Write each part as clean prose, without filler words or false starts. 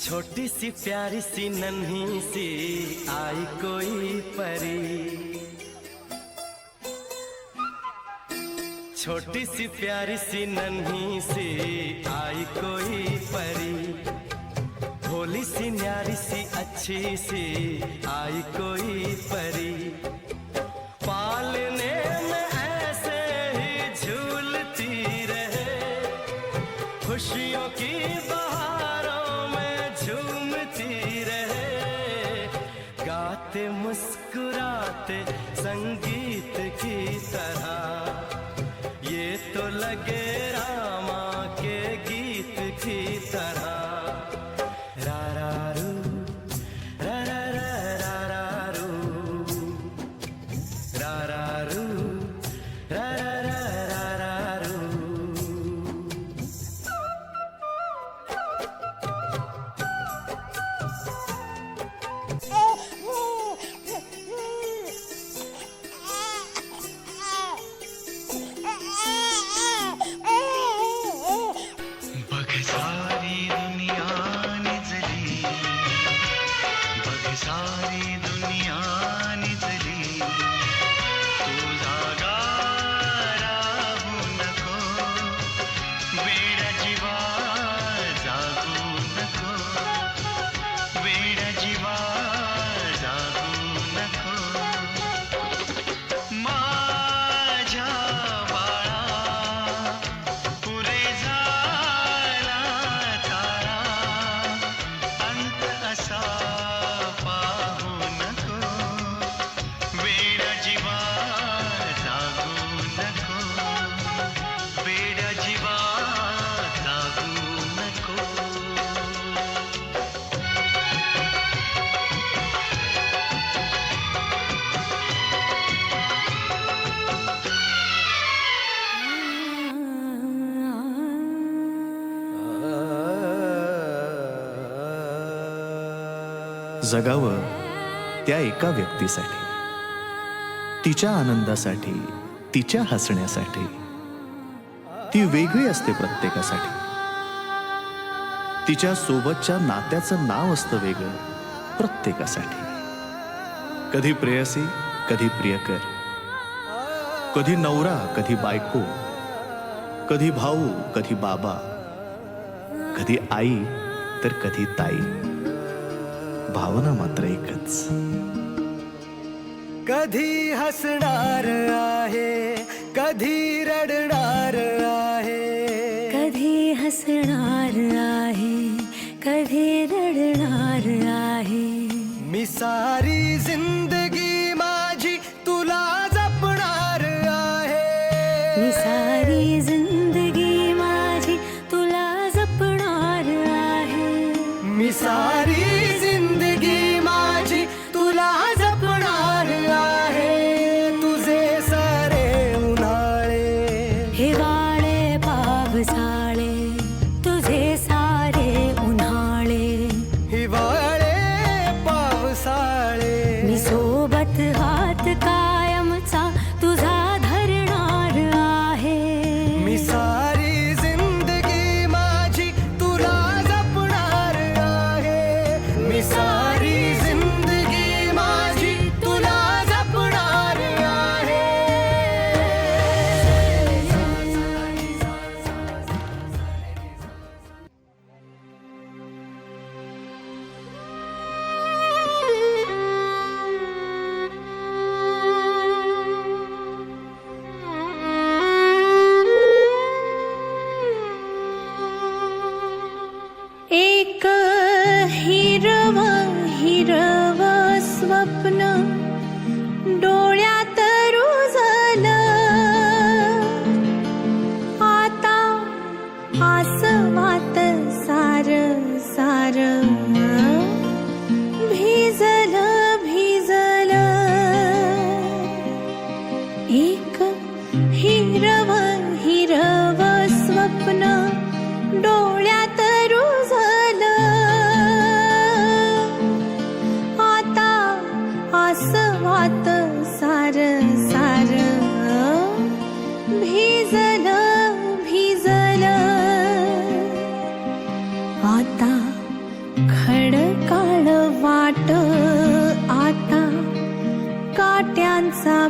छोटी सी प्यारी सी नन्ही सी आई कोई परी, छोटी सी प्यारी सी नन्ही सी आई कोई परी, भोली सी न्यारी सी अच्छी सी आई कोई परी, पालने में ऐसे ही झूलती रहे, खुशियों की बहारों में झूमती रहे, गाते मुस्कुराते संगीत की तरह, ये तो लगे रामा के गीत की तरह। रा रा रू, रा रा रा रा रा रू, रा रा रू, रा रा रा रा रा रू। बघ सारी दुनिया निजली, बघ सारी दुनिया निजली, तू जागा राहू नको, वेडा जीवा जागू नको, वेडा जीवा जागू नको, माझ्या बाळा पुरे झाला तारा, अंत असा पाहू नको, वेडा जीवा जागू नको, वेडा जीवा जागू नको. जगावं त्या एका व्यक्तीसाठी, तिच्या आनंदासाठी, तिच्या हसण्यासाठी. ती वेगळी असते प्रत्येकासाठी. तिच्या सोबतच्या नात्याचं नाव असतं वेगळं प्रत्येकासाठी. कधी प्रेयसी, कधी प्रियकर, कधी नवरा, कधी बायको, कधी भाऊ, कधी बाबा, कधी आई तर कधी ताई. भावना मात्र एकच. कधी हसणार आहे, कधी रडणार आहे, कधी हसणार आहे, कधी रडणार आहे. मी सारी जिंदगी माझी तुला जपणार आहे, मी सारी जिंदगी माझी तुला जपणार आहे. मी सारी जिंदगी माझी तुला जपणार आहे. तुझे सारे उन्हाळे, हिवाळे पावसाळे, तुझे सारे उन्हाळे, हिवाळे पावसाळे. मी सोबत हात कायमचा तुझा धरणार आहे. मी सारी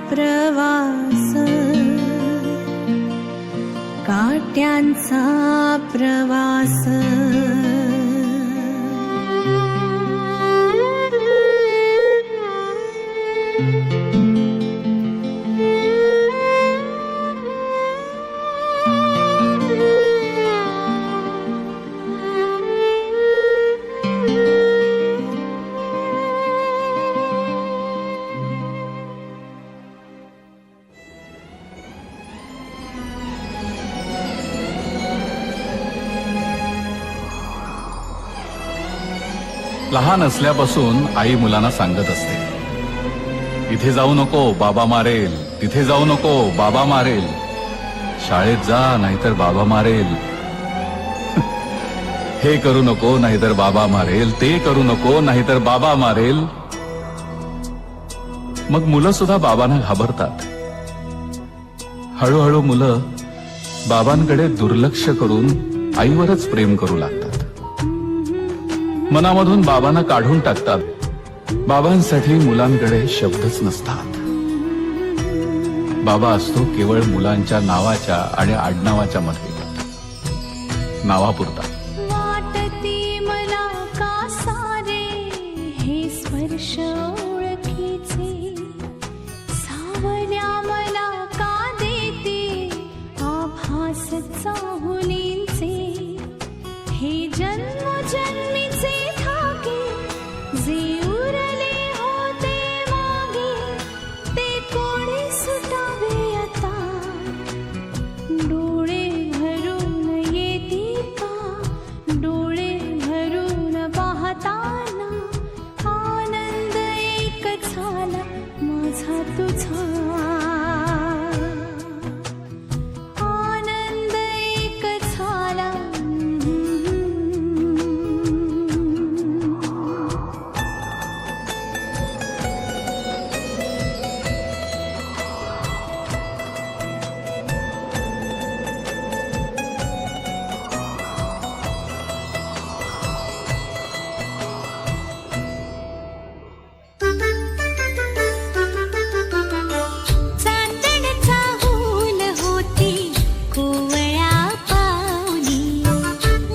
प्रवास काट्यांचा प्रवास लहान असल्यापासून आई मुलांना सांगत असते, इथे जाऊ नको बाबा मारेल, तिथे जाऊ नको बाबा मारेल, शाळेत जा नाहीतर बाबा मारेल, हे करू नको नाहीतर बाबा मारेल, ते करू नको नाहीतर बाबा मारेल. मग मुलं सुद्धा बाबांना घाबरतात. हळूहळू मुलं बाबांकडे दुर्लक्ष करून आईवरच प्रेम करू लागतात. मनामधून बाबांना काढून टाकतात. बाबांसाठी मुलांकडे शब्दच नसतात. बाबा असतो केवळ मुलांच्या नावाच्या आणि आडनावाच्या मध्ये, नावापुरता. वाटती मला का सारे हे स्पर्श ओळखीचे, सावल्या मला का देते आभास चाहुलींचे, हे जन्मजन्मीचे धागे जे उरले होते मागे, ते कोणी सुटावे आता. डोळे भरून येतील का, डोळे भरून पाहताना आनंद एक झाला माझा तुझा, आनंद एक झाला. चांदणचा हूल होती कोवळ्या पावली,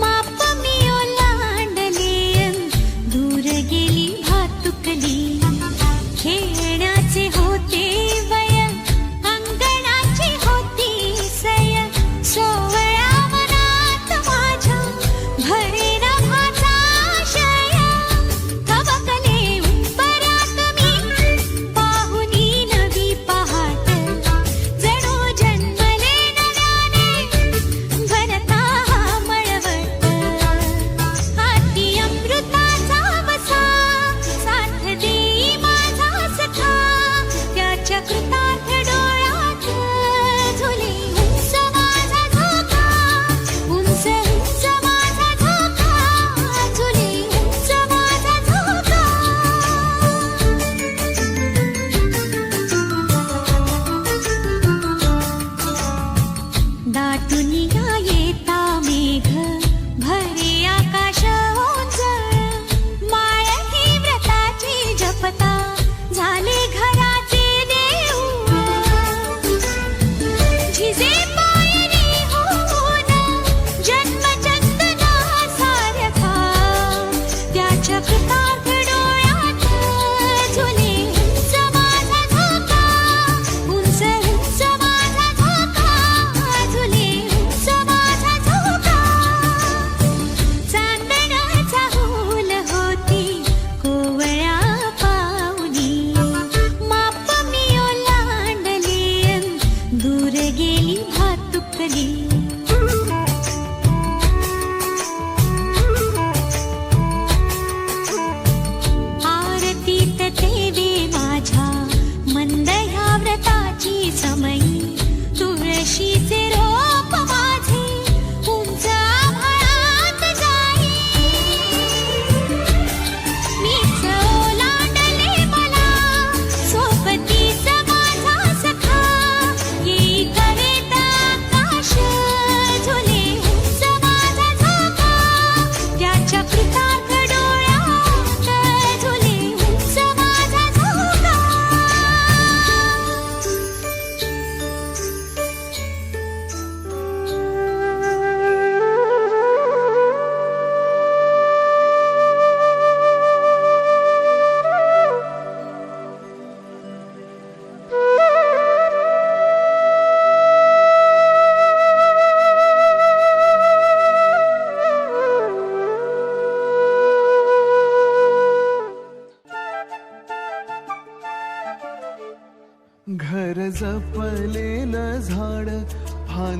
माप मी ओलांडले दूर गेली भातुकली. खेळण्याचे होते वय, अंगणाची होती सय, सोवळ्या मनात माझ्या भरेना भाचा शय. थबकले उंबरात मी पाहुनी नवी पहाट, जणू जन्मले नव्याने भरता हा मळवट. हाती अमृताचा वसा साथ देई माझा सखा, त्याच्या कृतार्थ डोळ्यात झुले उंच माझा झोका, उंच उंच माझा झोका, झुले उंच माझा झोका. दाटुनिया येता मेघ भरे आकाश ओंजळ, माळ ही व्रताची जपता झाले घराचे देऊळ. झिजे पायरी होऊन जन्मचंदना सारखा, त्याच्या कृतार्थ डोळ्यात झुले उंच माझा झोका, उंच उंच माझा झोका, झुले उंच माझा झोका.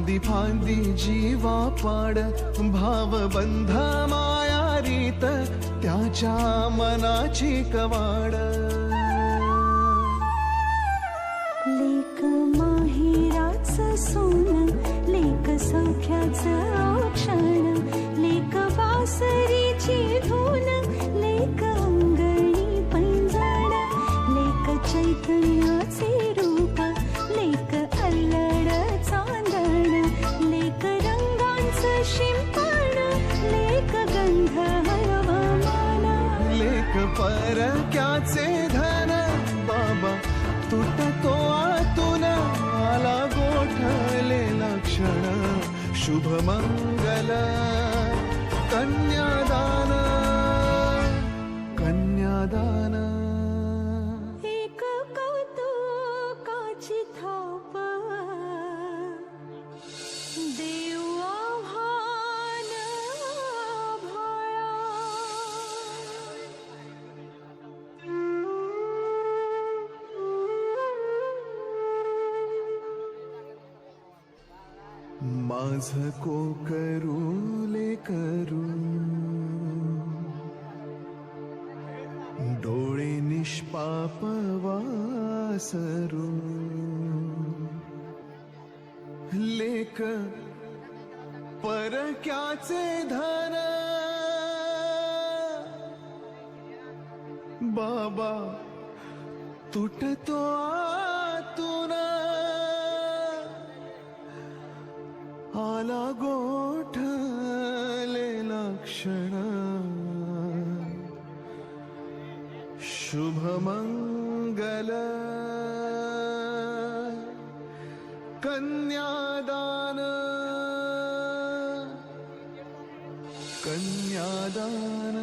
फांदी फांदी जीवा पाड भावबंध माया रीत त्याच्या मनाची कवाड लेक माहेराचं सोनं लेक सौख्याचं क्षण लेक बासरीची धून लेक अंगणी पैंजण लेक चैतन्याचे रूप लेक अल्लड चांदण लेक रंगांचं शिंपण लेक गंध हवामान लेक परक्याचे धन बाबा तुटतो आतून आला गोठलेला क्षण शुभ मंगल कन्यादान कन्यादान एक कौतुकाची थाप देव आव्हान आभाळा माझ को करू लेकरू डोळे निष्पाप वासरू लेक परक्याचे धन बाबा तुटतो आतून आला गोठलेला क्षण शुभ मंगल कन्यादान कन्यादान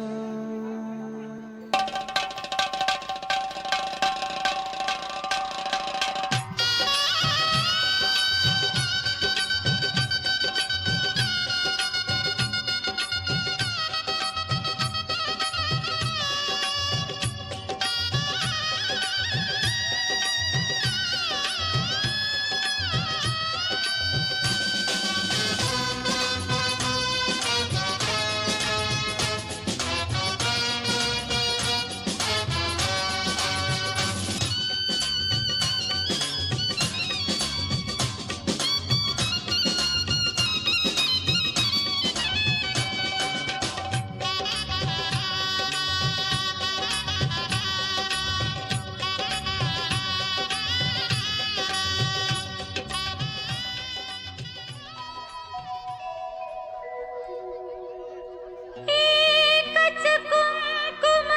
एकच कुंकुम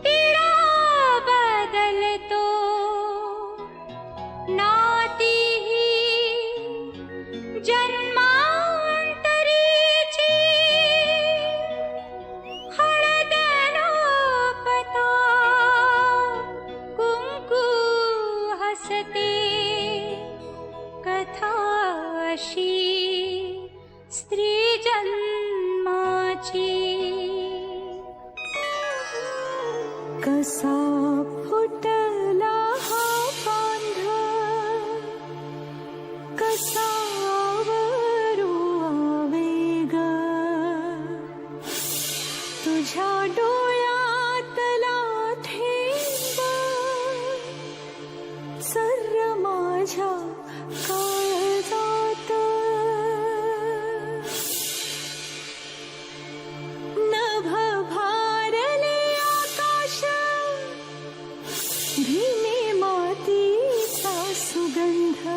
टिळा बदलतो नाती ही जन्मांतरीची हळद लोपता कुंकू हसते कथा अशी स्त्री जन्माची कसा फुटला हा बांध कसा आवरू आवेग तुझ्या डोळ्यातला थेंब सर्र माझ्या काळजात नभ भारले आकाश भीमे मातीचा सुगंध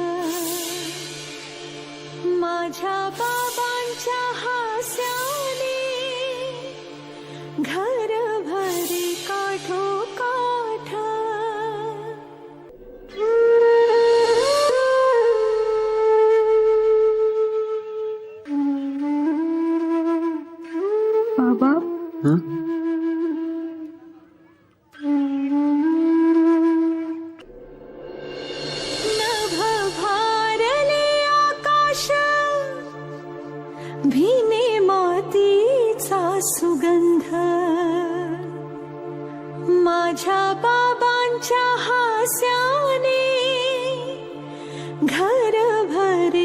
माझ्या बाबांच्या हास्याने घर भरे काठोकाठ बाबा नभ भारले आकाश भीने मातीचा सुगंध माझ्या बाबांच्या हास्याने घर भरे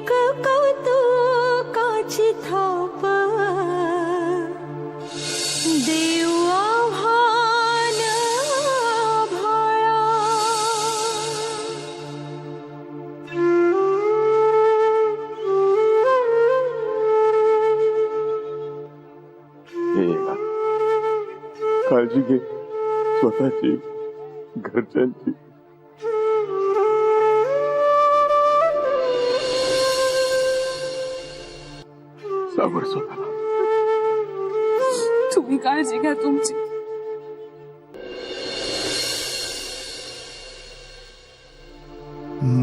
एक कौतुकाची थाप देऊ आव्हान आभाळा. काळजी घे स्वतःची, घरच्यांची. सावड स्वतःला. तुम्ही काळजी घ्या तुमची.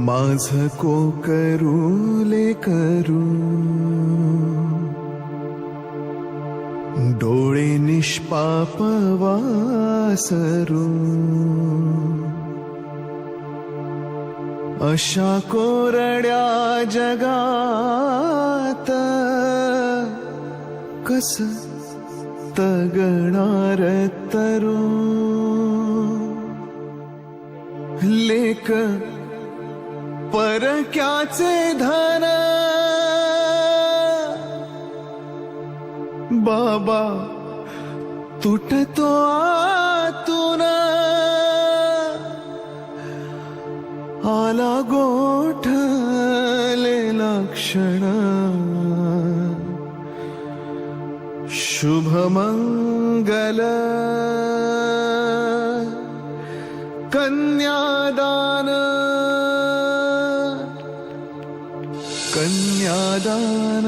माझ को करू ले करू डोळे निष्पाप वासरू अशा कोरड्या जगात कस तगणार तरू लेक परक्याचे धन बाबा तुटतो आतून आला गोठलेला क्षण शुभमंगल कन्यादान कन्यादान.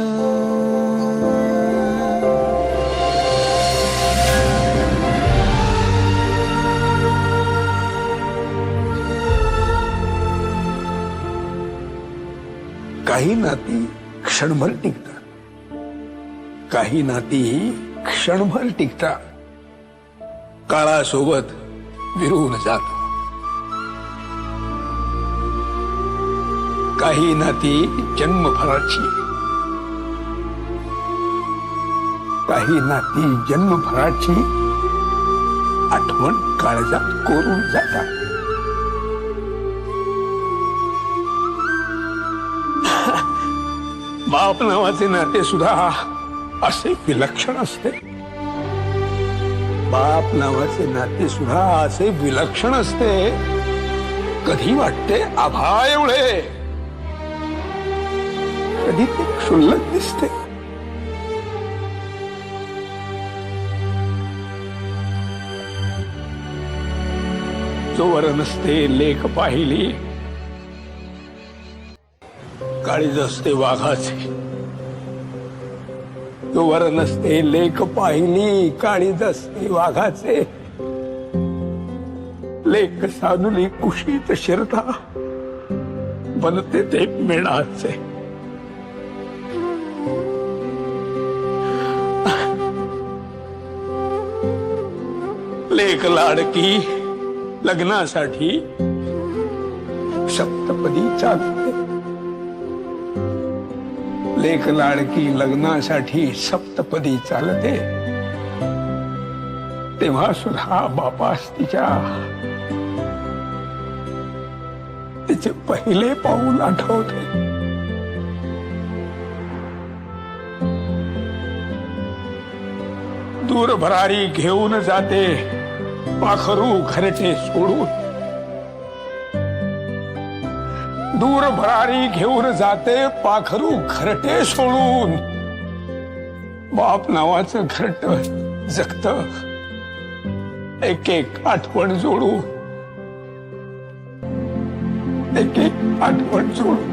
काही नाती क्षणभर टिकतात, काही नाती क्षणभर टिकतात, काळासोबत विरून जातात. काही नाती जन्मभराची, काही नाती जन्मभराची आठवण काळजात कोरून जातात. बाप नावाचे नाते सुद्धा असे विलक्षण असते. बाप नावाचे नाते सुद्धा असे विलक्षण असते. कधी वाटते आभा एवढे, कधी ते क्षुल्लक दिसते. जोवर नसते लेख पाहिली, काळीज असते वाघाचे. जोवर नसते लेख पाहिली, काळीज असते वाघाचे. लेख सानुली कुशीत शिरता, बनते ते मेणाचे. लेख लाडकी लग्नासाठी सप्तपदी चालते. लेख लाडकी लग्नासाठी सप्तपदी चालते. तेव्हा सुद्धा बापास तिचे पहिले पाऊल आठवते. दूर भरारी घेऊन जाते पाखरू घरटे सोडून. दूर भरारी घेऊन जाते पाखरू घरटे सोडून. बाप नावाचं घरट जगत एक एक आठवण जोडू, एक एक आठवण जोडू.